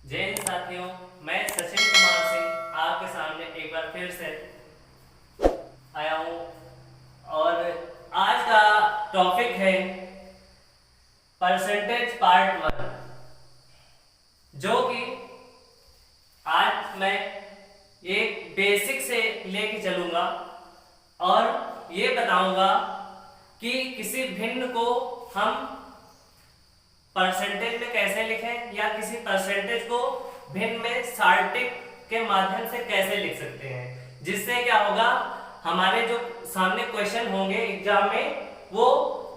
जय हिंद साथियों, मैं सचिन कुमार सिंह आपके सामने एक बार फिर से आया हूँ और आज का टॉपिक है परसेंटेज पार्ट 1, जो कि आज मैं एक बेसिक से लेके चलूँगा और ये बताऊँगा कि किसी भिन्न को हम परसेंटेज में कैसे लिखें या किसी परसेंटेज को भिन्न में सार्टिक के माध्यम से कैसे लिख सकते हैं, जिससे क्या होगा हमारे जो सामने क्वेश्चन होंगे एग्जाम में वो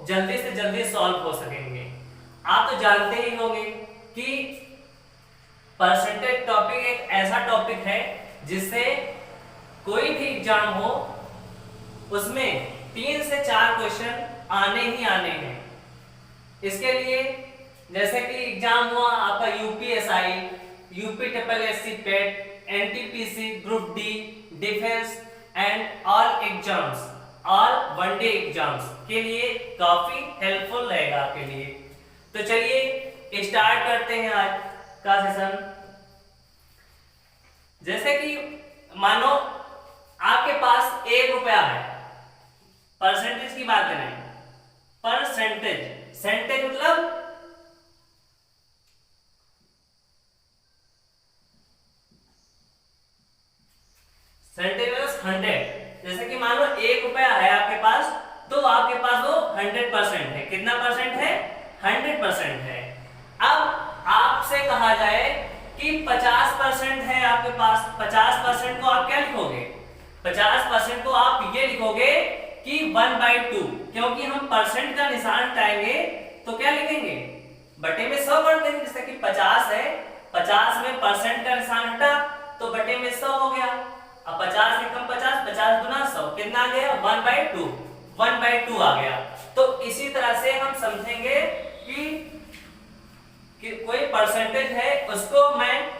जल्दी से जल्दी सॉल्व हो सकेंगे। आप तो जानते ही होंगे कि परसेंटेज टॉपिक एक ऐसा टॉपिक है जिससे कोई भी एग्जाम हो उसमें 3 से 4 क्वेश्चन आने ही आने हैं। इसके लिए जैसे कि एग्जाम हुआ आपका UPSI, UP triple SC pet, NTPC, group D, defence and all exams, all one day exams के लिए काफी हेल्पफुल रहेगा आपके लिए। तो चलिए स्टार्ट करते हैं आज का सेशन। जैसे कि मानो आपके पास 1 रुपया है, परसेंटेज की बात करें, परसेंटेज सेंटेज मतलब सेंटेज मतलब 100। जैसे कि मान लो 1 रुपया है आपके पास, तो आपके पास वो 100% है। कितना परसेंट है? 100% है। अब आपसे कहा जाए कि 50% है आपके पास, 50% को आप क्या लिखोगे? 50% को आप ये लिखोगे कि 1/2, क्योंकि हम परसेंट का निशान हटाएंगे तो क्या लिखेंगे? बटे में 100 कर देंगे। जैसे कि 50 है, 50 में परसेंट का निशान हटा तो बटे में 100 हो गया। अब 50 से कम 50, 50 गुना 100 कितना आ गया? 1/2, 1/2 आ गया। तो इसी तरह से हम समझेंगे कि कोई परसेंटेज है उसको मैं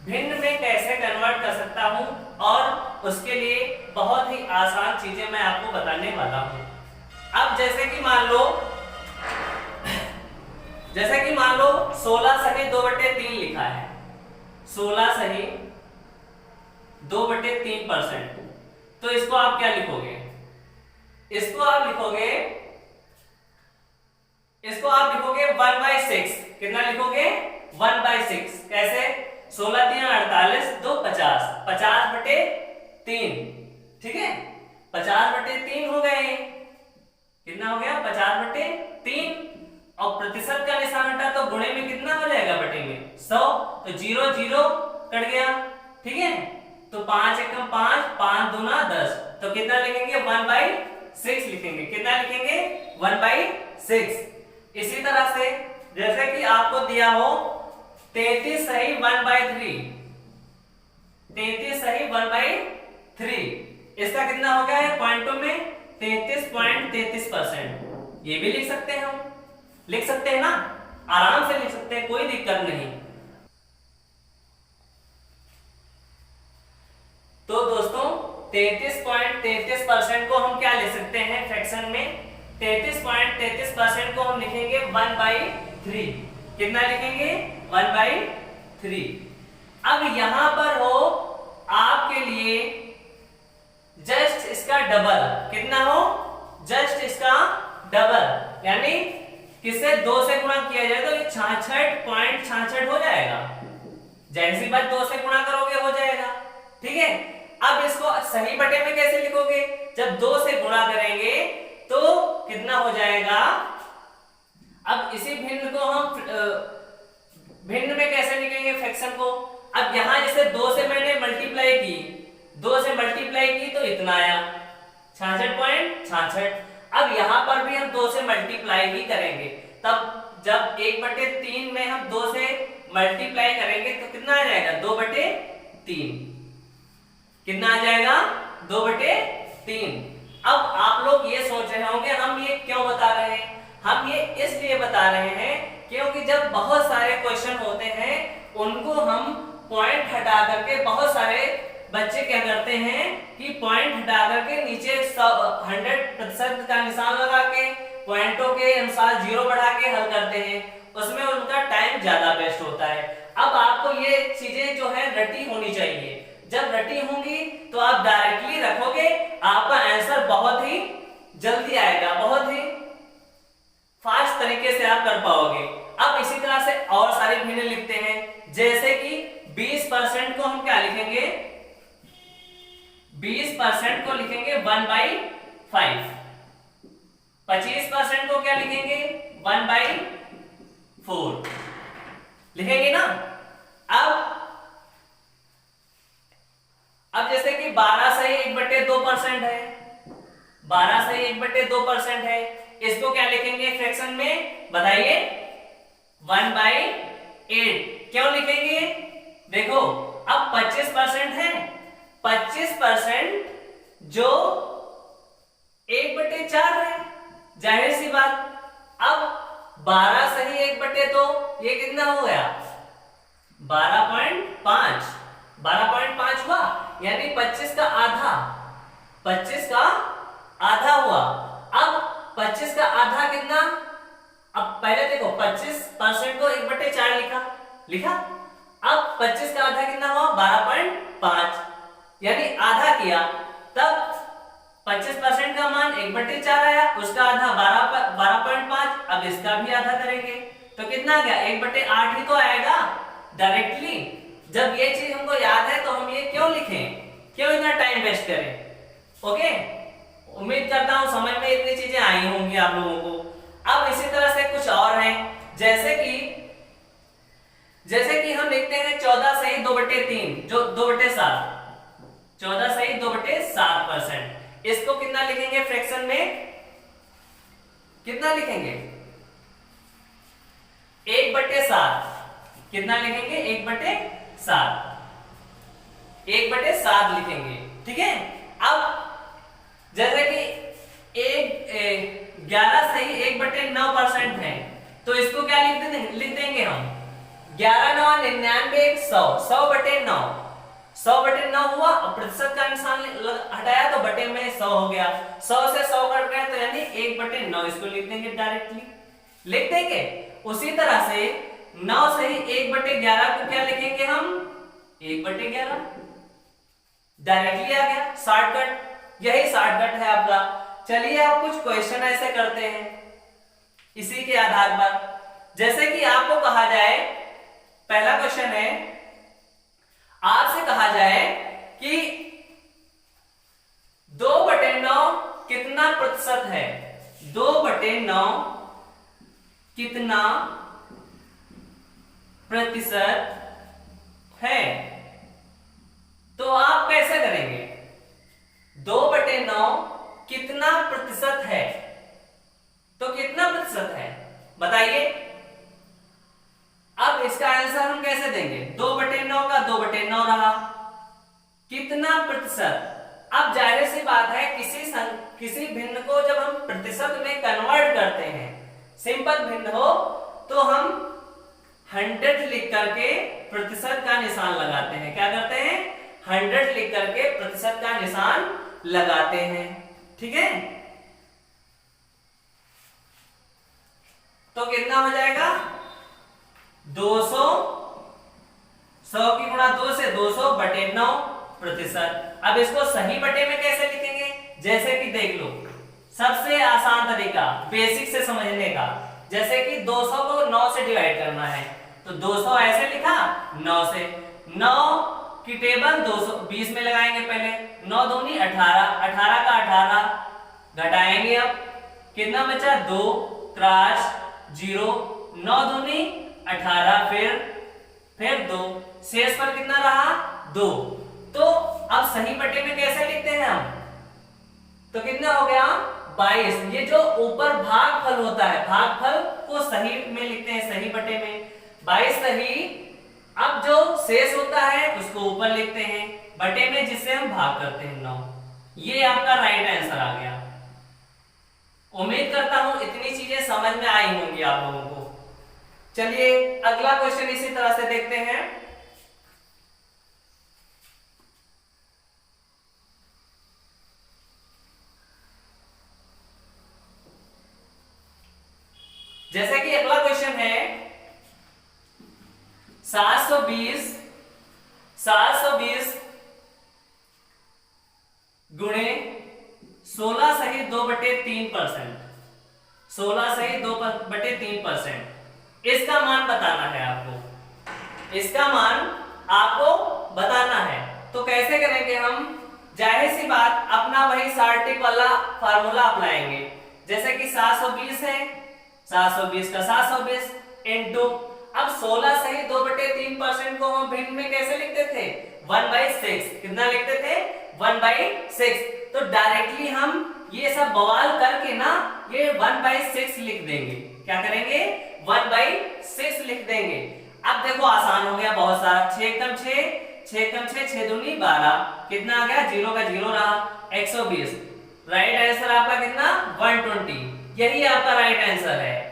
भिन्न में कैसे कन्वर्ट कर सकता हूं, और उसके लिए बहुत ही आसान चीजें मैं आपको बताने वाला हूं। अब जैसे कि मान लो 16 सही 2/3 लिखा है, 16 सही 2/3%, तो इसको आप क्या लिखोगे? इसको आप लिखोगे 1/6। कितना लिखोगे? 1/6। कैसे? 16 3 48, 2 50, 50/3। ठीक है, 50/3 हो गए। कितना हो गया? 50/3। और प्रतिशत का निशान हटा तो गुणे में कितना हो जाएगा? बटे में 100। तो 0 0 कट गया। ठीक है, तो 5 एकम 5, 5 दूना 10, तो कितना लिखेंगे? 1/6 लिखेंगे। कितना लिखेंगे? 1/6। इसी तरह से जैसे कि आपको दिया हो 33 सही 1/3, 33 सही 1/3, इसका कितना हो गया है पॉइंटों में? 33.33%। ये भी लिख सकते हैं, हम लिख सकते हैं ना, आराम से लिख सकते हैं, कोई दिक्कत नहीं। तो दोस्तों 33.33% को हम क्या लिख सकते हैं फ्रैक्शन में? 33.33% को हम लिखेंगे 1/3। कितना लिखेंगे? 1/3। अब यहां पर हो आपके लिए जस्ट इसका डबल। कितना हो? जस्ट इसका डबल, यानी किसे 2 से गुणा किया जाए तो ये 66.66 हो जाएगा। जैसी बात 2 से गुणा करोगे हो जाएगा। ठीक है, अब इसको सही बटे में कैसे लिखोगे? जब 2 से गुणा करेंगे तो कितना हो जाएगा? अब इसी भिन्न को हम भिन्न में कैसे लिखेंगे फ्रैक्शन को? अब यहां जैसे 2 से मैंने मल्टीप्लाई की, 2 से मल्टीप्लाई की तो इतना आया 66.66। अब यहां पर भी हम 2 से मल्टीप्लाई ही करेंगे, तब जब 1/3 में हम 2 से मल्टीप्लाई करेंगे तो कितना आ जाएगा? 2/3। कितना आ जाएगा? 2/3। अब आप लोग ये सोच रहे होंगे हम ये क्यों बता रहे हैं? हम ये इसलिए बता रहे हैं क्योंकि जब बहुत सारे क्वेश्चन होते हैं उनको हम पॉइंट हटा करके, बहुत सारे बच्चे क्या करते हैं कि पॉइंट हटा करके नीचे 100% का निशान लगा के पॉइंटों के अनुसार 0 बढ़ा के हल करते हैं, उसमें उनका टाइम ज्यादा वेस्ट होता है। अब आपको रटी होनी चाहिए। जब रटी होंगी तो आप डायरेक्टली रखोगे, आपका आंसर बहुत ही जल्दी आएगा, बहुत ही फास्ट तरीके से आप कर पाओगे। अब इसी तरह से और सारी भिन्न लिखते हैं, जैसे कि 20% को हम क्या लिखेंगे, 20% को लिखेंगे 1/5, 25% को क्या लिखेंगे 1/4 लिखेंगे ना। अब जैसे कि 12 सही 1/2% है, 12 सही 1/2% है, इसको क्या लिखेंगे फ्रैक्शन में बताइए, 1/8 क्यों लिखेंगे। देखो अब 25% है, 25% जो 1/4 है, जाहिर सी बात। अब 12 सही 1/2, ये कितना हो गया 12.5, 12.5 हुआ, यानी 25 का आधा, 25 का आधा हुआ। अब 25 का आधा कितना, अब पहले देखो 25% को 1/4 लिखा, अब 25 का आधा कितना हुआ 12.5, यानी आधा किया, तब 25% का मान 1/4 आया, उसका आधा 12.5, अब इसका भी आधा करेंगे तो कितना आ गया 1/8 ही तो आएगा डायरेक्टली। जब ये चीज हमको याद है तो हम ये क्यों लिखें, क्यों इतना टाइम वेस्ट करें। ओके, उम्मीद करता हूं समझ में इतनी चीजें आई होंगी आप लोगों को। अब इसी तरह से कुछ और हैं, जैसे कि हम लिखते हैं 14 सही 2/3, जो 2/7, 14 सही 2/7%, इसको कितना लिखेंगे फ्रैक्शन में, कितना लिखेंगे 1/7, कितना लिखेंगे 1/7, 1/7 लिखेंगे, ठीक है। अब जैसे कि 11 सही 1/9% है, तो इसको क्या लिख देंगे हम 11 9 99 100, 100/9, 100/9 हुआ, और प्रतिशत का निशान हटाया तो बटे में 100 हो गया, 100 से 100 कट गया तो यानी 1/9, इसको लिख देंगे डायरेक्टली, लिख देंगे। उसी तरह से 9 सही 1/11 को क्या लिखेंगे हम 1/11, डायरेक्टली आ गया, शॉर्टकट, यही शॉर्टकट है आपका। चलिए अब कुछ क्वेश्चन ऐसे करते हैं इसी के आधार पर। जैसे कि आपको कहा जाए, पहला क्वेश्चन है, आपसे कहा जाए कि 2/9 कितना प्रतिशत है, 2/9 कितना प्रतिशत है, तो आप कैसे करेंगे 2/9 कितना प्रतिशत है, तो कितना प्रतिशत है बताइए। अब इसका आंसर हम कैसे देंगे, 2/9 का 2/9 रहा, कितना प्रतिशत। अब जाहिर सी बात है किसी भिन्न को जब हम प्रतिशत में कन्वर्ट करते हैं, सिंपल भिन्न हो तो हम 100 लिख करके प्रतिशत का निशान लगाते हैं, क्या करते हैं 100 लिख करके प्रतिशत का निशान लगाते हैं, ठीक है। तो कितना हो जाएगा 200, 100 की गुणा 2 से 200/9 प्रतिशत। अब इसको सही बटे में कैसे लिखेंगे, जैसे कि देख लो, सबसे आसान तरीका बेसिक से समझने का, जैसे कि 200 को 9 से डिवाइड करना है, तो 200 ऐसे लिखा, 9 से 9 की टेबल 220 में लगाएंगे, पहले 9 दूनी 18, 18 का 18 घटाएंगे, अब कितना बचा 2 त्राश 0, 9 दूनी 18, फिर 2, शेष पर कितना रहा 2। तो अब सही बटे में कैसे लिखते हैं हम, तो कितना हो गया 22। ये जो ऊपर भागफल होता है, भागफल को सही में लिखते हैं, सही बटे में 22 सही। अब जो शेष होता है उसको ऊपर लिखते हैं बटे में, जिससे हम भाग करते हैं 9। ये आपका राइट आंसर आ गया। उम्मीद करता हूं इतनी चीजें समझ में आई होंगी आप लोगों को। चलिए अगला क्वेश्चन इसी तरह से देखते हैं। जैसे कि अगला क्वेश्चन है 720 720 गुणे 16 सही 2/3%, 16 सही 2/3%। इसका मान बताना है आपको, इसका मान आपको बताना है। तो कैसे करेंगे हम? जाहिर सी बात अपना वही सार्टिक वाला फार्मूला अपनाएंगे। जैसे कि 720 है, 720 का 720 इंटू, अब 16 सही 2/3% को हम भिन्न में कैसे लिखते थे? 1/6। कितना लिखते थे? 1/6। तो डायरेक्टली हम ये सब बवाल करके ना ये 1/6 लिख देंगे। क्या करेंगे? 1/6 लिख देंगे। अब देखो आसान हो गया बहुत सारा। 6 कम 6, 6 कम 6, 6 दूनी 12। कितना आ गया? 0 का 0 रहा, 120। राइट आंसर आपका कितना? 120। यही आपका राइट आंसर है।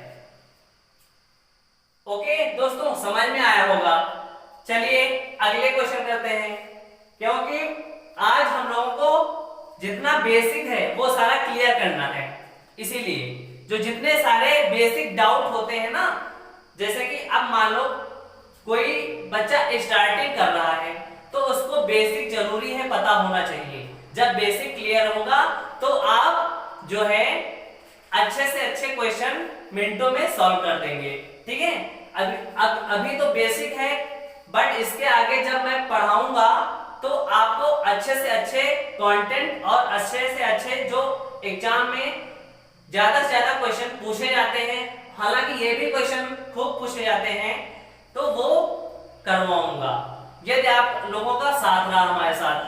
ओके दोस्तों, समझ में आया होगा। चलिए अगले क्वेश्चन करते हैं, क्योंकि आज हम लोगों को जितना बेसिक है वो सारा क्लियर करना है। इसीलिए जो जितने सारे बेसिक डाउट होते हैं ना, जैसे कि अब मान लो कोई बच्चा स्टार्टिंग कर रहा है तो उसको बेसिक जरूरी है पता होना चाहिए। जब बेसिक क्लियर होगा तो आप जो है अच्छे से अच्छे क्वेश्चन मिनटों में सॉल्व कर देंगे। ठीक है, अभी तो बेसिक है, बट इसके आगे जब मैं पढ़ाऊंगा तो आपको अच्छे से अच्छे कंटेंट और अच्छे से अच्छे जो एग्जाम में ज्यादा से ज्यादा क्वेश्चन पूछे जाते हैं, हालांकि ये भी क्वेश्चन खूब पूछे जाते हैं, तो वो करवाऊंगा यदि आप लोगों का साथ रहा हमारे साथ।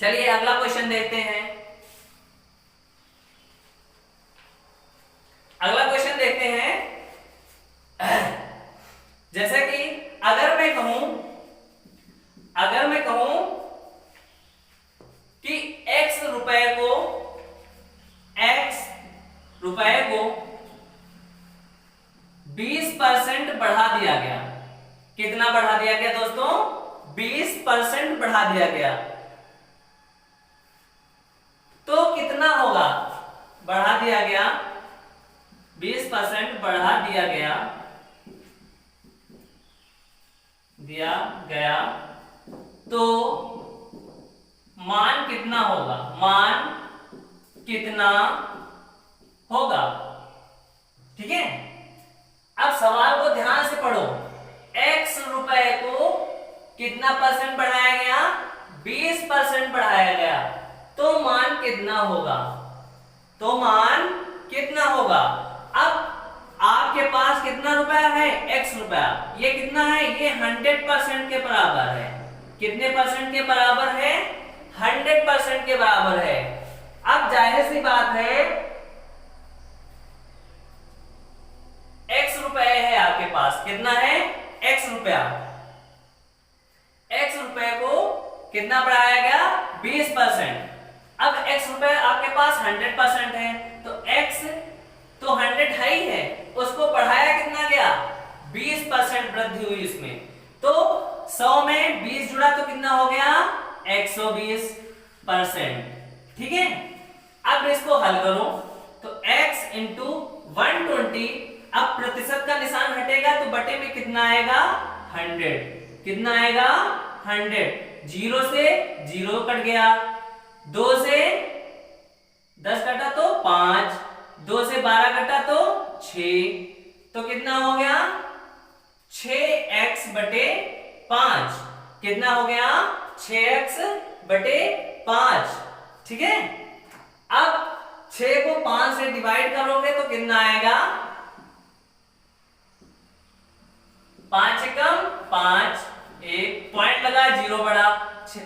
चलिए अगला क्वेश्चन देखते हैं। अगला क्वेश्चन देखते हैं। जैसे कि अगर मैं कहूं कि x रुपए को 20% बढ़ा दिया गया। कितना बढ़ा दिया गया दोस्तों? 20% बढ़ा दिया गया, तो कितना होगा? बढ़ा दिया गया, 20% बढ़ा दिया गया तो मान कितना होगा? मान कितना होगा? ठीक है, अब सवाल को ध्यान से पढ़ो। x रुपए को कितना परसेंट बढ़ाया गया? 20% बढ़ाया गया, तो मान कितना होगा? तो मान कितना होगा? अब आपके पास कितना रुपया है? x रुपया। ये कितना है? ये 100% के बराबर है। कितने परसेंट के बराबर है? 100% के बराबर है। अब जाहिर सी बात है x रुपए है आपके पास। कितना है? x रुपया। x रुपए को कितना बढ़ाया गया? 20%। अब x रुपए आपके पास 100% है, तो x तो 100 है ही है, उसको बढ़ाया कितना गया? 20% वृद्धि हुई इसमें। तो 100 में 20 जुड़ा तो कितना हो गया? 120%। ठीक है, अब इसको हल करो तो x इंटू 120, अब प्रतिशत का निशान हटेगा तो बटे में कितना आएगा? 100। कितना आएगा? 100। 0 से 0 कट गया, 2 से 10 कटा तो 5, 2 से 12 कटा तो 6, तो कितना हो गया? 6x बटे 5। कितना हो गया? 6x बटे 5। ठीक है, अब 6 को 5 से डिवाइड करोगे तो कितना आएगा? 5 से कम 5, एक पॉइंट लगा, 0 बढ़ा,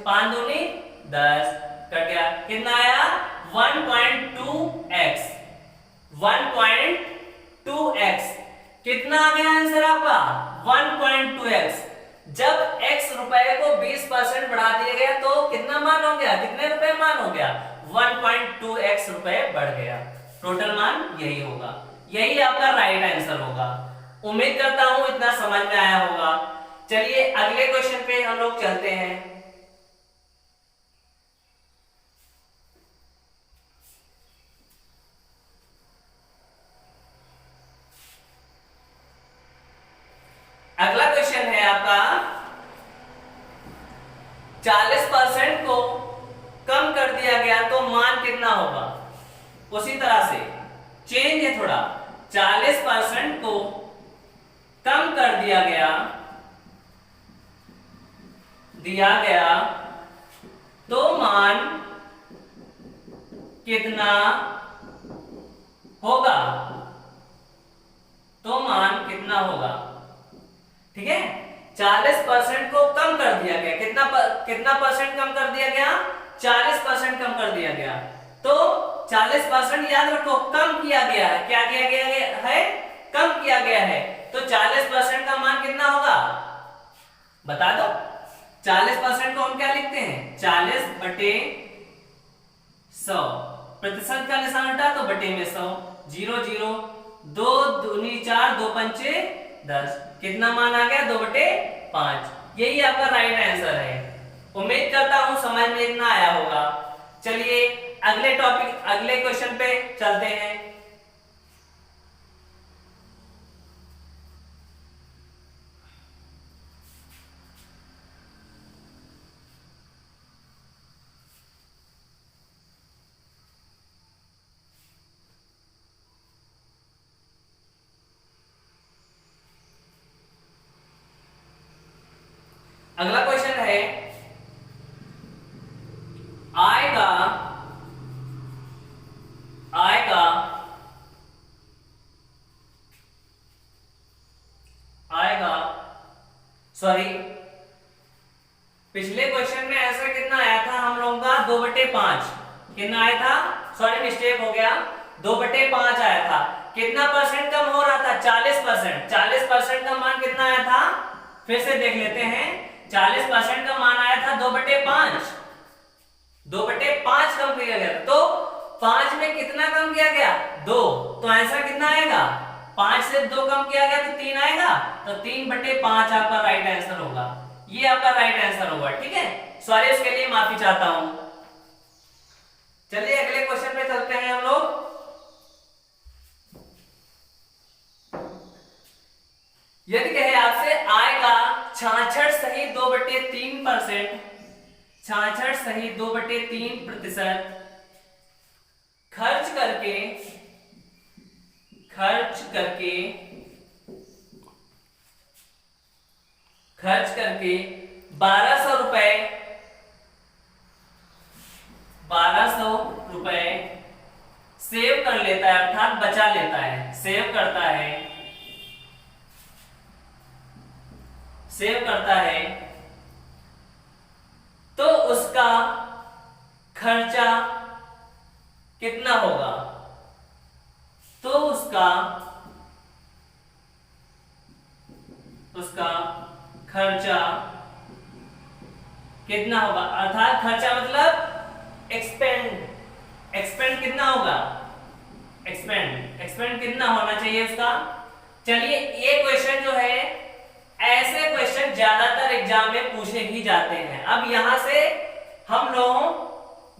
5 दूनी 10 कट गया। कितना आया? 1.2x। 1.2x कितना आ गया आंसर आपका? 1.2x। जब x रुपए को 20% बढ़ा दिया गया तो कितना मान हो गया? कितने रुपए मान हो गया? 1.2x रुपए बढ़ गया। टोटल मान यही होगा, यही आपका राइट आंसर होगा। उम्मीद करता हूं इतना समझ में आया होगा। चलिए अगले क्वेश्चन पे हम लोग चलते हैं। अगला क्वेश्चन है आपका 40% को कम कर दिया गया तो मान कितना होगा? उसी तरह से चेंज है थोड़ा, 40% को कम कर दिया गया तो मान कितना होगा? तो मान कितना होगा? ठीक है, 40% को कम कर दिया गया, कितना परसेंट कम कर दिया गया? 40% कम कर दिया गया। तो 40% याद रखो कम किया गया है, क्या किया गया है? कम किया गया है। तो 40% का मान कितना होगा? बता दो। 40% को हम क्या लिखते हैं? 40/100, प्रतिशत का निशान हटा तो बटे में 100, 0 0, 2 दूनी 4, 2 पंचे 10, कितना मान आ गया? 2/5। यही आपका राइट आंसर है। उम्मीद करता हूं समझ में इतना आया होगा। चलिए अगले टॉपिक, अगले क्वेश्चन पे चलते हैं। अगला क्वेश्चन है, आएगा सॉरी, पिछले क्वेश्चन में ऐसा कितना आया था हम लोगों का? 2/5। कितना आया था? सॉरी मिस्टेक हो गया, 2/5 आया था। कितना परसेंट कम हो रहा था? 40%। 40% का मान कितना आया था? फिर से देख लेते हैं। 40% का मान आया था 2/5। 2/5 कम किया गया, तो 5 में कितना कम किया गया? 2। तो आंसर कितना आएगा? 5 से 2 कम किया गया तो 3 आएगा, तो 3/5 आपका राइट आंसर होगा। ये आपका राइट आंसर होगा। ठीक है, सॉरी उसके लिए माफी चाहता हूं। चलिए अगले क्वेश्चन पे चलते हैं हम लोग। यदि कहे आपसे आय का 66.3%, 66.3% खर्च करके 1200 रुपए सेव कर लेता है, अर्थात बचा लेता है, सेव करता है, तो उसका खर्चा कितना होगा? तो उसका खर्चा कितना होगा? अर्थात खर्चा मतलब एक्सपेंड कितना होगा? एक्सपेंड कितना होना चाहिए उसका? चलिए ये क्वेश्चन जो है, ऐसे क्वेश्चन ज्यादातर एग्जाम में पूछे ही जाते हैं। अब यहां से हम लोग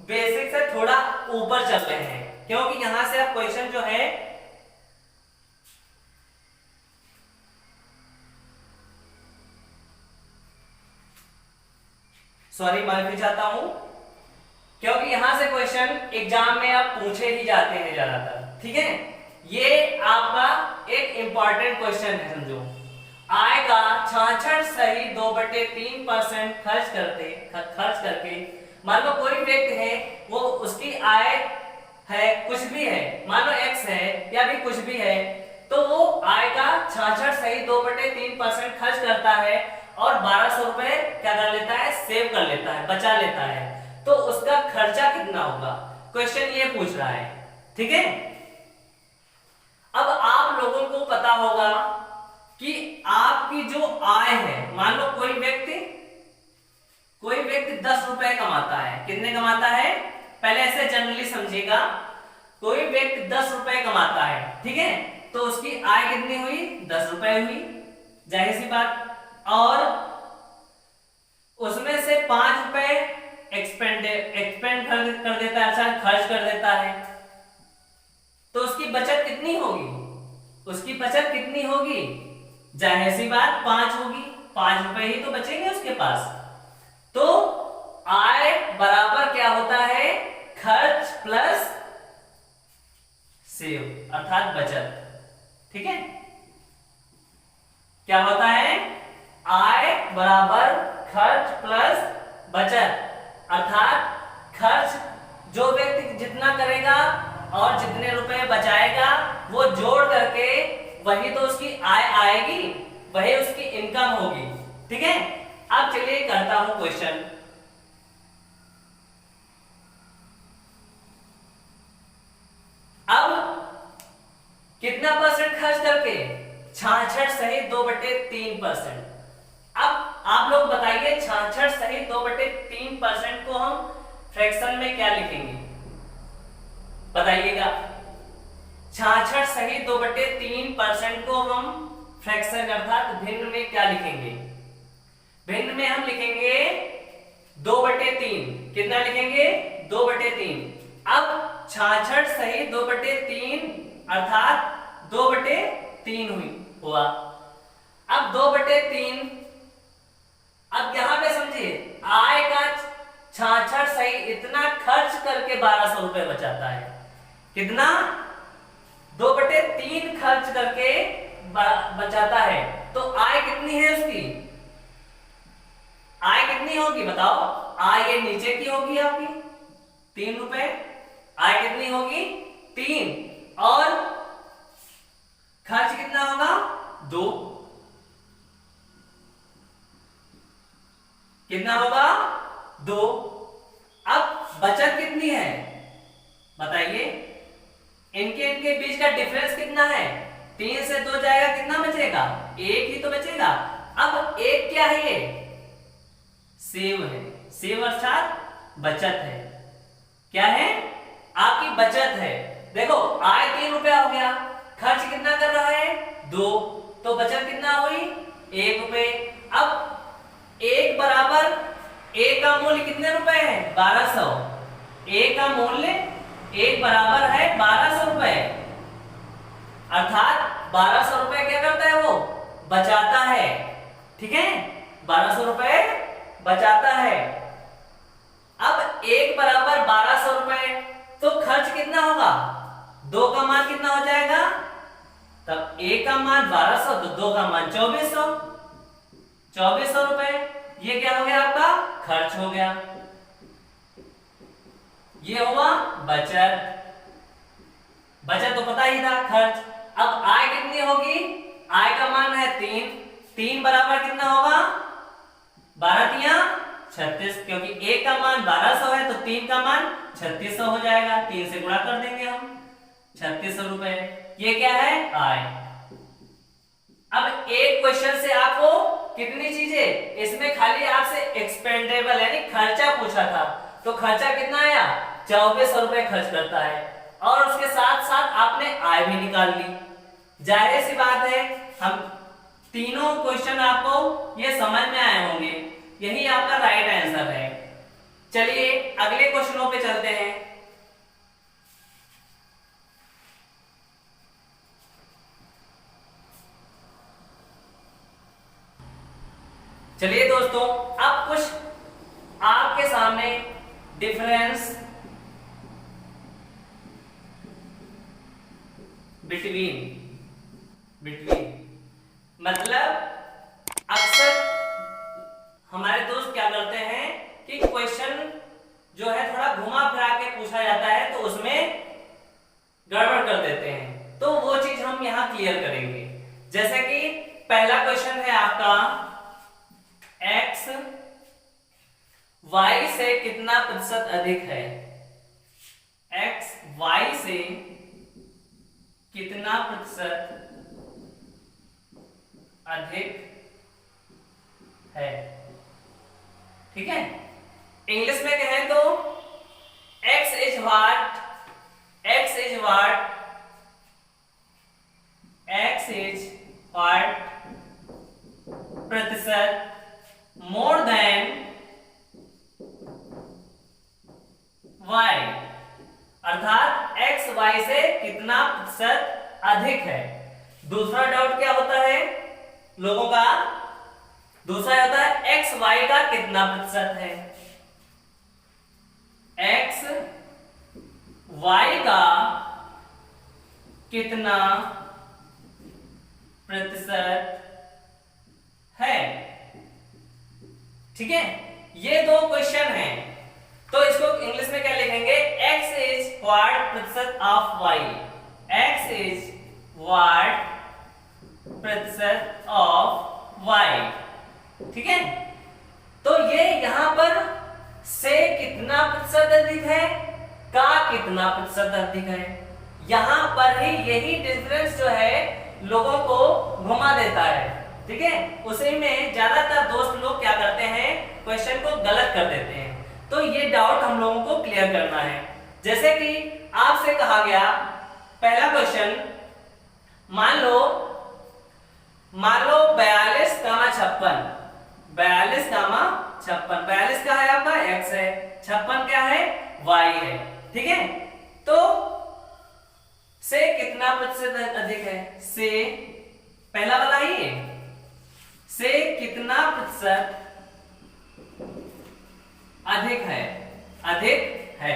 बेसिक से थोड़ा ऊपर चलते हैं, क्योंकि यहां से अब क्वेश्चन जो है सॉरी माफी चाहता हूं, क्योंकि यहां से क्वेश्चन एग्जाम में अब पूछे ही जाते हैं ज्यादातर। ठीक है, ये आपका एक इंपॉर्टेंट क्वेश्चन है, समझो। आय का 66.2/3% खर्च करके, मान लो कोई व्यक्ति है, वो उसकी आय है कुछ भी है, मान लो x है या भी कुछ भी है, तो वो आय का 66.2/3% खर्च करता है और 1200 रुपए क्या कर लेता है? सेव कर लेता है, बचा लेता है। तो उसका खर्चा कितना होगा? क्वेश्चन ये पूछ रहा है। ठीक है, अब आप लोगों को पता होगा कि आपकी जो आय है, मान लो कोई व्यक्ति 10 रुपए कमाता है। कितने कमाता है? पहले ऐसे जनरली समझिएगा, कोई व्यक्ति 10 रुपए कमाता है, ठीक है, तो उसकी आय कितनी हुई? 10 रुपए हुई, जाहिर सी बात। और उसमें से 5 रुपए एक्सपेंड कर देता है, अच्छा खर्च कर देता है, तो उसकी बचत कितनी होगी? उसकी बचत कितनी होगी? जाहिर सी बात 5 होगी, 5 रुपए ही तो बचेंगे उसके पास। तो आय बराबर क्या होता है, खर्च प्लस सेव अर्थात बचत। ठीक है, क्या होता है, आय बराबर खर्च प्लस बचत अर्थात खर्च जो व्यक्ति जितना करेगा और जितने रुपए बचाएगा वो जोड़ करके वही तो उसकी आय आएगी, वही उसकी इनकम होगी। ठीक है, अब चलिए करता हूं क्वेश्चन। अब कितना परसेंट खर्च करके, 66 सहित 2/3%। अब आप लोग बताइए 66 सहित 2/3% को हम फ्रैक्शन में क्या लिखेंगे, बताइएगा। 66 सहित 2/3% को हम फ्रैक्शन अर्थात भिन्न में क्या लिखेंगे, भिन्न में हम लिखेंगे 2/3। कितना लिखेंगे, 2/3। अब 66 सहित 2/3 अर्थात 2/3 हुआ। अब 2/3, अब यहां पे समझिए आय का 66 सही इतना खर्च करके 1200 रुपए बचाता है। कितना, 2/3 खर्च करके बचाता है। तो आय कितनी है उसकी, आय कितनी होगी बताओ। आय ये नीचे की होगी आपकी 3 रुपए, आय कितनी होगी 3, और खर्च कितना होगा 2। कितना होगा 2। अब बचत कितनी है बताइए, इनके बीच का डिफरेंस कितना है, 3 से 2 जाएगा, कितना बचेगा, 1 ही तो बचेगा। अब 1 क्या है, ये सेव है, सेव अर्थात बचत है। क्या है, आपकी बचत है। देखो आय 3 रुपया हो गया, खर्च कितना कर रहा है 2, तो बचत कितना हुई 1 रुपए। अब 1 बराबर, 1 का मूल्य कितने रुपए है 1200, 1 का मूल्य 1 बराबर है 1200 रुपए, अर्थात 1200 रुपए क्या करता है वो बचाता है। ठीक है, 1200 रुपए बचाता है। अब 1 बराबर 1200 रुपए, तो खर्च कितना होगा, 2 का मान कितना हो जाएगा, तब 1 का मान 1200 तो 2 का मान 2400, 2400 रुपए। ये क्या हो गया आपका खर्च हो गया, ये हुआ बचत। बचत तो पता ही था, खर्च। अब आय कितनी होगी, आय का मान है 3, 3 बराबर कितना होगा 12 36, क्योंकि 1 का मान 1200 है तो 3 का मान 3600 हो जाएगा, 3 से गुणा कर देंगे हम, 3600 रुपए। ये क्या है आय। अब एक क्वेश्चन से आपको कितनी चीजें, इसमें खाली आपसे एक्सपेंडेबल यानी खर्चा पूछा था, तो खर्चा कितना आया 2400 रुपए खर्च करता है, और उसके साथ साथ आपने आय भी निकाल ली। जाहिर सी बात है हम तीनों क्वेश्चन आपको ये समझ में आए होंगे, यही आपका राइट आंसर है। चलिए अगले क्वेश्चनों पे चलते हैं। चलिए दोस्तों, अब कुछ आपके सामने डिफरेंस बिटवीन मतलब अक्सर हमारे दोस्त क्या करते हैं कि क्वेश्चन जो है थोड़ा घुमा फिरा के पूछा जाता है तो उसमें गड़बड़ कर देते हैं, तो वो चीज हम यहां क्लियर करेंगे। जैसे कि पहला क्वेश्चन है आपका x y से कितना प्रतिशत अधिक है, x y से कितना प्रतिशत अधिक है। ठीक है, इंग्लिश में कहें तो x is what, x is what, x is what प्रतिशत मोर देन y, अर्थात x y से कितना प्रतिशत अधिक है। दूसरा डाउट क्या होता है लोगों का, दूसरा होता है x y का कितना प्रतिशत है। एक्स वाई का कितना प्रतिशत है। ठीक है, ये दो क्वेश्चन हैं, तो इसको इंग्लिश में क्या लिखेंगे, x इज व्हाट प्रतिशत of y, x is what प्रतिशत ऑफ y। ठीक है, तो ये यहां पर से कितना प्रतिशत अधिक है, का कितना प्रतिशत अधिक है, यहां पर ही यही डिफरेंस जो है लोगों को घुमा देता है। ठीक है, उसी में ज्यादातर दोस्त लोग क्या करते हैं, क्वेश्चन को गलत कर देते हैं। तो ये डाउट हम लोगों को क्लियर करना है। जैसे कि आपसे कहा गया पहला क्वेश्चन, मान लो 42, 56, 42, 56, 42 क्या है आपका x है, 56 क्या है y है। ठीक है, तो से कितना प्रतिशत अधिक है, से पहला वाला ही है, से कितना प्रतिशत अधिक है, अधिक है,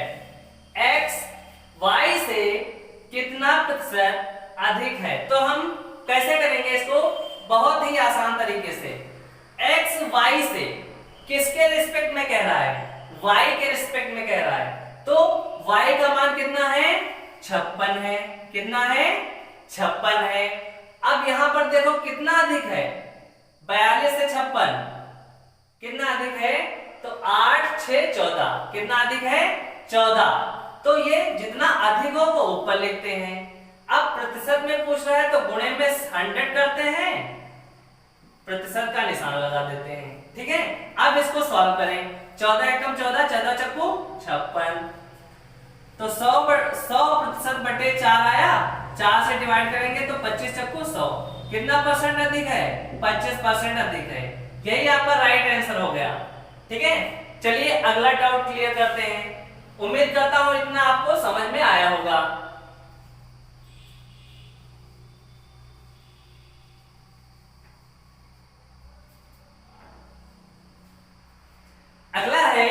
x y से कितना प्रतिशत अधिक है। तो हम कैसे करेंगे इसको, बहुत ही आसान तरीके से, x y से किसके रिस्पेक्ट में कह रहा है, y के रिस्पेक्ट में कह रहा है, तो y का मान कितना है, 56 है, कितना है 56 है। अब यहां पर देखो कितना अधिक है, 42 से 56 कितना अधिक है, तो 8 6 14, कितना अधिक है 14। तो ये जितना अधिक हो वो ऊपर लिखते हैं। अब प्रतिशत में पूछ रहा है तो गुणे में 100 करते हैं, प्रतिशत का निशान लगा देते हैं। ठीक है, अब इसको सॉल्व करें, 14 एकम 14, 14 चक्कू 56, तो 100% बटे 4 आया, 4 से डिवाइड करेंगे तो 25 चक्कू 100, कितना परसेंट अधिक है, 25% अधिक है। यही आपका राइट आंसर हो गया। ठीक है, चलिए अगला डाउट क्लियर करते हैं। उम्मीद करता हूं इतना आपको समझ में आया होगा। अगला है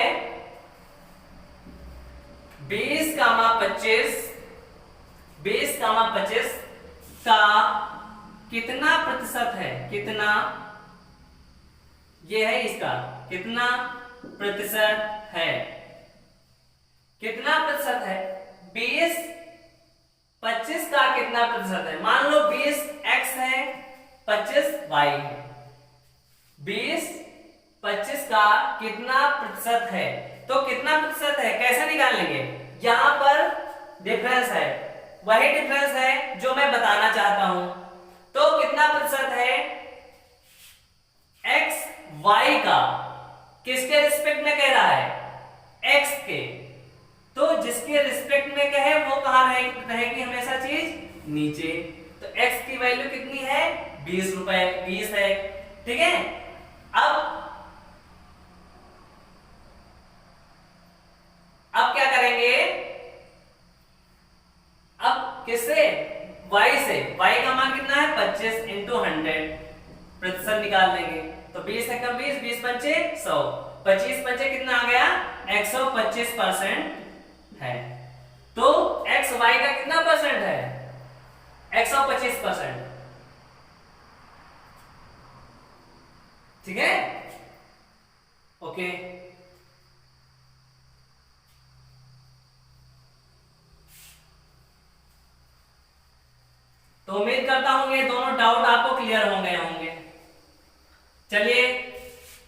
20, 25, 20, 25 का कितना प्रतिशत है, कितना, ये है इसका कितना प्रतिशत है, कितना प्रतिशत है, 20, 25 का कितना प्रतिशत है। मान लो 20 x है, 25 y है, 20, 25 का कितना प्रतिशत है, तो कितना प्रतिशत है कैसे निकाल लेंगे, यहां पर डिफरेंस है, वही डिफरेंस है जो मैं बताना चाहता हूं। तो कितना प्रतिशत है, x y का किसके रिस्पेक्ट में कह रहा है, x के, तो जिसके रिस्पेक्ट में कहे वो कहां रहेगी हमेशा चीज नीचे। तो x की वैल्यू कितनी है, 20 रुपए, 20 है। ठीक है, अब क्या करेंगे, अब किससे, y से, y का मान कितना है 25 इंटू 100, प्रतिशत निकाल लेंगे। तो 20 एकम 20, 20 पंचे 100, 25 पंचे कितना आ गया 125% है। तो x y का कितना परसेंट है, 125%। ठीक है, ओके। तो उम्मीद करता हूं ये दोनों डाउट आपको क्लियर हो गए होंगे। चलिए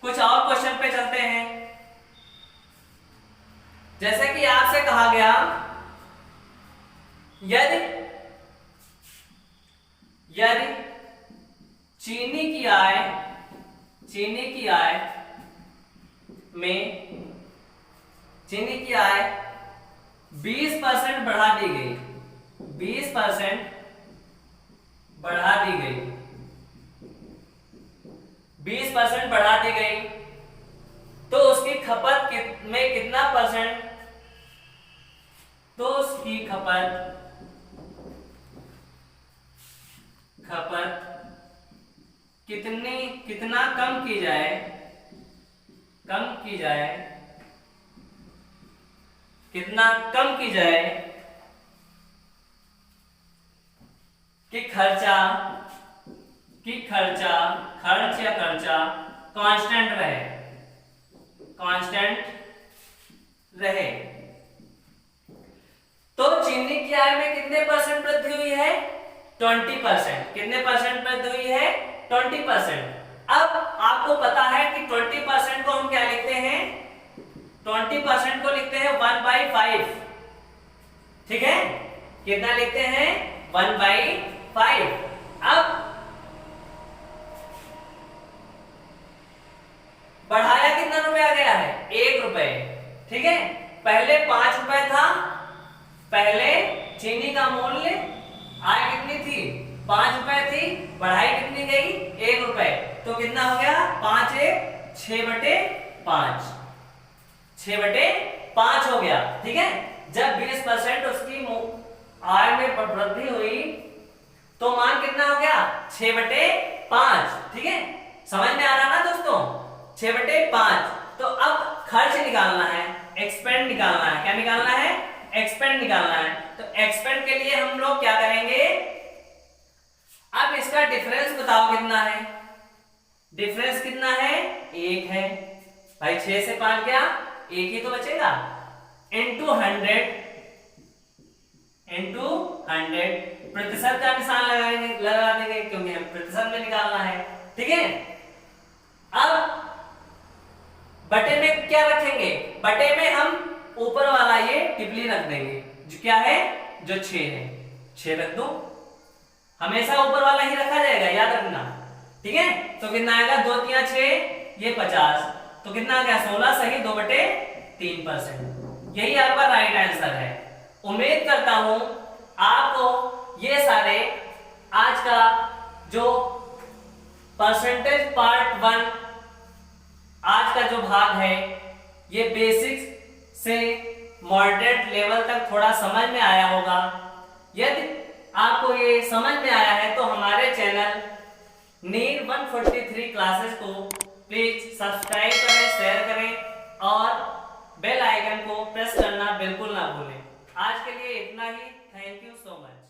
कुछ और क्वेश्चन पे चलते हैं। जैसे कि आपसे कहा गया, यदि चीनी की आय में 20% बढ़ा दी गई, 20% बढ़ा दी गई, 20% बढ़ा दी गई, तो उसकी खपत में कितना परसेंट, तो उसकी खपत कितना कम की जाए कितना कम की जाए कि खर्चा खर्च या खर्चा कांस्टेंट रहे। तो चीनी की आय में कितने परसेंट वृद्धि हुई है? 20%। कितने परसेंट वृद्धि हुई है? 20%। अब आपको पता है कि 20% को हम क्या लिखते हैं? 20% को लिखते हैं 1/5। ठीक है, कितना लिखते हैं? 1/5। अब बढ़ाया कितना रुपया गया है? 1 रुपए। ठीक है, पहले 5 रुपए था, पहले चीनी का मूल्य आय कितनी थी? 5 रुपए थी, बढ़ाई कितनी गई? 1 रुपए। तो कितना हो गया? 5 1 6/5। 6/5 हो गया। ठीक है, जब 20% उसकी आय में वृद्धि हुई तो मान कितना हो गया? 6/5। ठीक है, समझ में आ रहा ना दोस्तों? 6/5। तो अब खर्च निकालना है, एक्सपेंड निकालना है। क्या निकालना है? एक्सपेंड निकालना है। तो एक्सपेंड के लिए हम लोग क्या करेंगे? अब इसका डिफरेंस बताओ कितना है? डिफरेंस कितना है? 1 है भाई। 6 से 5 गया, 1 ही तो बचेगा। इंटू 100 प्रतिशत का निशान लगा देंगे क्योंकि हम प्रतिशत में निकालना है। ठीक है, अब बटे में क्या रखेंगे? बटे में हम ऊपर वाला ये टिपली रख देंगे जो क्या है? जो 6 है। 6 रख दो, हमेशा ऊपर वाला ही रखा जाएगा, याद रखना। ठीक है, तो कितना आएगा? 2 3 6, ये 50। तो कितना आ गया? 16 सही 2/3%। यही आपका राइट आंसर है। उम्मीद करता हूं आपको ये सारे आज का जो परसेंटेज पार्ट 1 आज का जो भाग है ये बेसिक्स से मॉडरेट लेवल तक थोड़ा समझ में आया होगा। यदि आपको ये समझ में आया है तो हमारे चैनल नीर 143 क्लासेस को प्लीज सब्सक्राइब करें, शेयर करें और बेल आइकन को प्रेस करना बिल्कुल ना भूलें। आज के लिए इतना ही। Thank you so much.